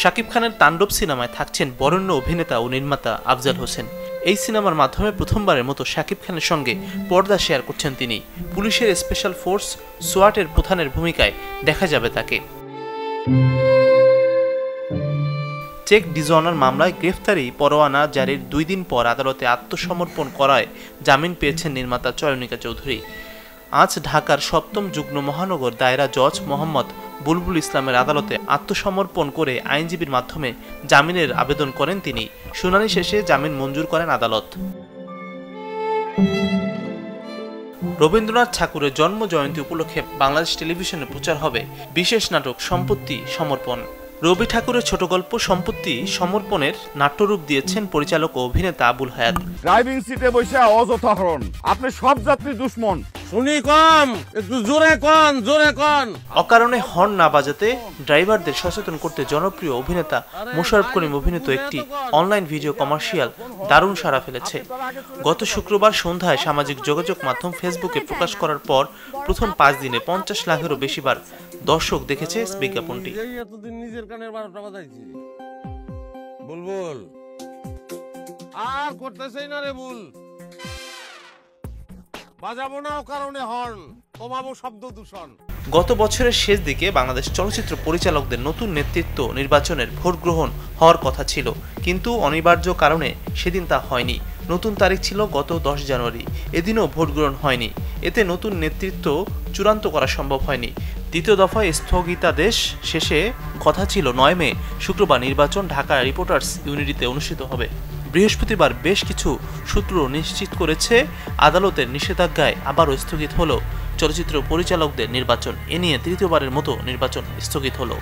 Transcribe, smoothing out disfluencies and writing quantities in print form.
শাকিব খানের তাণ্ডব সিনেমায় থাকছেন বরেণ্য অভিনেতা ও নির্মাতা আফজাল হোসেন। এই সিনেমার মাধ্যমে প্রথমবারের মতো শাকিব খানের সঙ্গে পর্দা শেয়ার করছেন তিনি। পুলিশের স্পেশাল ফোর্স সোয়াটের প্রধানের ভূমিকায় দেখা যাবে তাকে। চেক ডিজঅনার মামলায় গ্রেফতারি পরোয়ানা জারির 2 দিন পর আদালতে আত্মসমর্পণ করায় জামিন পেয়েছেন নির্মাতা চয়নিকা চৌধুরী। আজ ঢাকার 7ম যুগ্ম মহানগর দায়রা জজ মোহাম্মদ বুলবুল ইসলামের আদালতে আত্মসমর্পণ করে আইনজীবীর মাধ্যমে জামিনের আবেদন করেন তিনি। শুনানি শেষে জামিন মঞ্জুর করেন আদালত। রবীন্দ্রনাথ ঠাকুরের জন্ম জয়ন্তী উপলক্ষে বাংলাদেশ টেলিভিশনে প্রচার হবে বিশেষ নাটক সম্পত্তি সমর্পণ। রবি ঠাকুরের ছোট গল্প সম্পত্তি সমর্পণের নাট্যরূপ দিয়েছেন পরিচালক ও অভিনেতা আবুল হায়াত। ড্রাইভিং সিটে বসে অযথা হরণ, আপনি সব যাত্রী দুশ্মন। শুনি কম, একটু জোরে কন, জোরে কন। অকারণে হর্ন না বাজাতে ড্রাইভারদের সচেতন করতে জনপ্রিয় অভিনেতা মোশাররফ করিম অভিনীত একটি অনলাইন ভিডিও কমার্শিয়াল দারুণ সাড়া ফেলেছে। গত শুক্রবার সন্ধ্যায় সামাজিক যোগাযোগ মাধ্যম ফেসবুকে প্রকাশ করার পর প্রথম 5 দিনে 50 লাখেরও বেশিবার দর্শক দেখেছে বিজ্ঞাপনটি। এতদিন নিজের কানের 12টা বাজাইছি। বুলবুল আর করতেছেই না রে বুল, বাজাবো না কারণে হর্ন, কমাবো শব্দ দূষণ। গত বছরের শেষ দিকে বাংলাদেশ চলচ্চিত্র পরিচালকদের নতুন নেতৃত্ব নির্বাচনের ভোট গ্রহণ হওয়ার কথা ছিল, কিন্তু অনিবার্য কারণে সেদিন তা হয়নি। নতুন তারিখ ছিল গত 10 জানুয়ারি, এদিনও ভোট গ্রহণ হয়নি। এতে নতুন নেতৃত্ব চূড়ান্ত করা সম্ভব হয়নি। দ্বিতীয় দফায় স্থগিতাদেশ শেষে কথা ছিল 9 মে শুক্রবার নির্বাচন ঢাকা রিপোর্টার্স ইউনিটিতে অনুষ্ঠিত হবে। বৃহস্পতিবার বেশ কিছু সূত্র নিশ্চিত করেছে আদালতের নিষেধাজ্ঞায় আবারও স্থগিত হলো চলচ্চিত্র পরিচালকদের নির্বাচন। এ নিয়ে তৃতীয়বারের মতো নির্বাচন স্থগিত হলো।